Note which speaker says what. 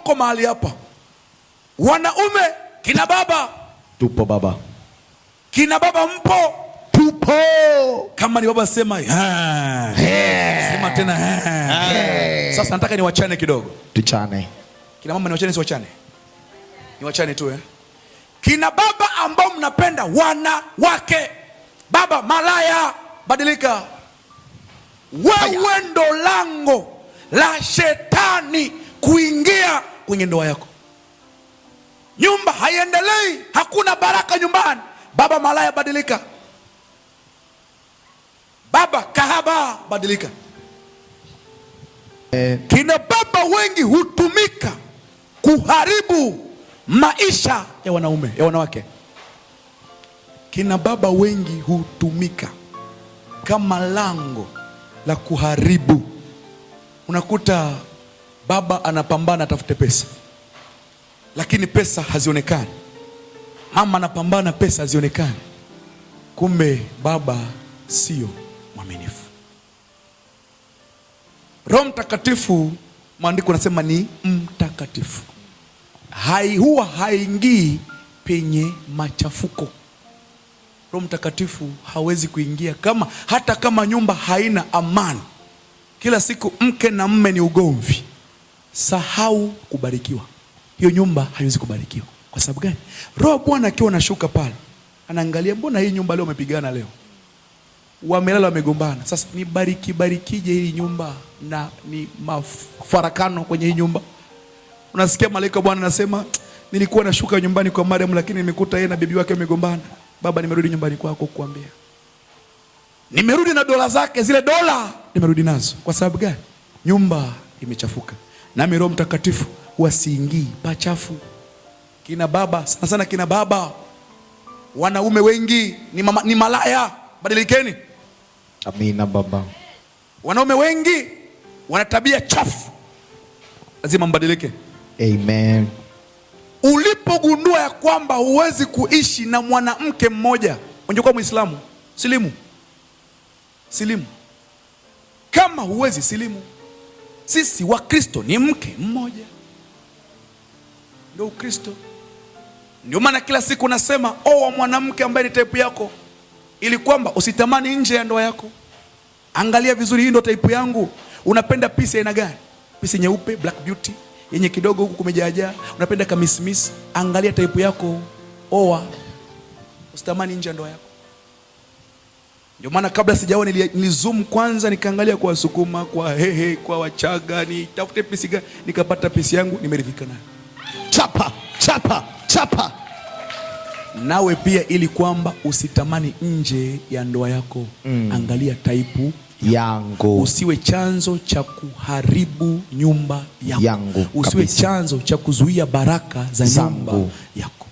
Speaker 1: mko mahali hapa. Wanaume, kina baba.
Speaker 2: Tupo baba.
Speaker 1: Kina baba mpo?
Speaker 2: Tupo.
Speaker 1: Kama ni baba sema sema tena Sasa nataka niwachane kidogo.
Speaker 2: Tuchane.
Speaker 1: Kina mama niwachane, siwachane? Niwachane tu Kina baba ambao mnapenda wanawake, baba malaya, badilika. Wewe ndo lango la shetani kuingia kwenye ndoa yako. Nyumba haiendelei, hakuna baraka nyumbani. Baba malaya, badilika. Baba kahaba, badilika. Kina baba wengi hutumika kuharibu maisha ya wanaume, ya wanawake. Kina baba wengi hutumika kama lango la kuharibu. Unakuta baba anapambana atafute pesa, lakini pesa hazionekani. Mama anapambana, pesa hazionekani. Kumbe baba sio mwaminifu. Roho Mtakatifu, maandiko nasema ni mtakatifu. Huwa haingii penye machafuko. Roho Mtakatifu hawezi kuingia hata kama nyumba haina amani. Kila siku mke na mme ni ugomvi. Sahau kubarikiwa. Hiyo nyumba haiwezi kubarikiwa. Kwa sababu gani? Roho Bwana akiwa anashuka pale, anaangalia, mbona hii nyumba leo wamepigana leo? Wamelala wamegombana. Sasa ni barikije hii nyumba na ni mafarakano kwenye hii nyumba. Unasikia malaika Bwana anasema, nilikuwa nashuka nyumbani kwa Mariam lakini nimekuta yeye na bibi wake wamegombana. Baba, nimerudi nyumbani kwako kukuambia. Nimerudi na dola zake, zile dola nimerudi nazo. Kwa sababu gani? Nyumba imechafuka. Nami Roho Mtakatifu wasiingii pachafu. Kina baba, sana sana kina baba, wanaume wengi ni malaya. Badilikeni.
Speaker 2: Amina baba.
Speaker 1: Wanaume wengi wana tabia chafu. Lazima mbadilike.
Speaker 2: Amen.
Speaker 1: Ulipogundua ya kwamba huwezi kuishi na mwanamke mmoja, ungekuwa Muislamu, silimu. Kama huwezi, silimu. Sisi wa Kristo ni mke mmoja, ndio Ukristo. Ndio maana kila siku nasema oa mwanamke ambaye ni type yako, ili kwamba usitamani nje ya ndoa yako. Angalia vizuri, hii ndio type yangu. Unapenda pisi aina gani? Pisi nyeupe, black beauty, yenye kidogo huku kumejaa. Unapenda kamismis? Angalia type yako, oa. Usitamani nje ya ndoa yako. Ndio maana kabla sijaoa nilizoom kwanza, nikaangalia kwa Wasukuma, kwa Hehe, kwa Wachaga, nitafute pisi gani, nikapata pisi yangu, nimeridhika nayo.
Speaker 2: Chapa.
Speaker 1: Nawe pia, ili kwamba usitamani nje ya ndoa yako, angalia type
Speaker 2: yangu.
Speaker 1: Usiwe chanzo cha kuharibu nyumba yako. Usiwe chanzo cha kuzuia baraka za nyumba yako.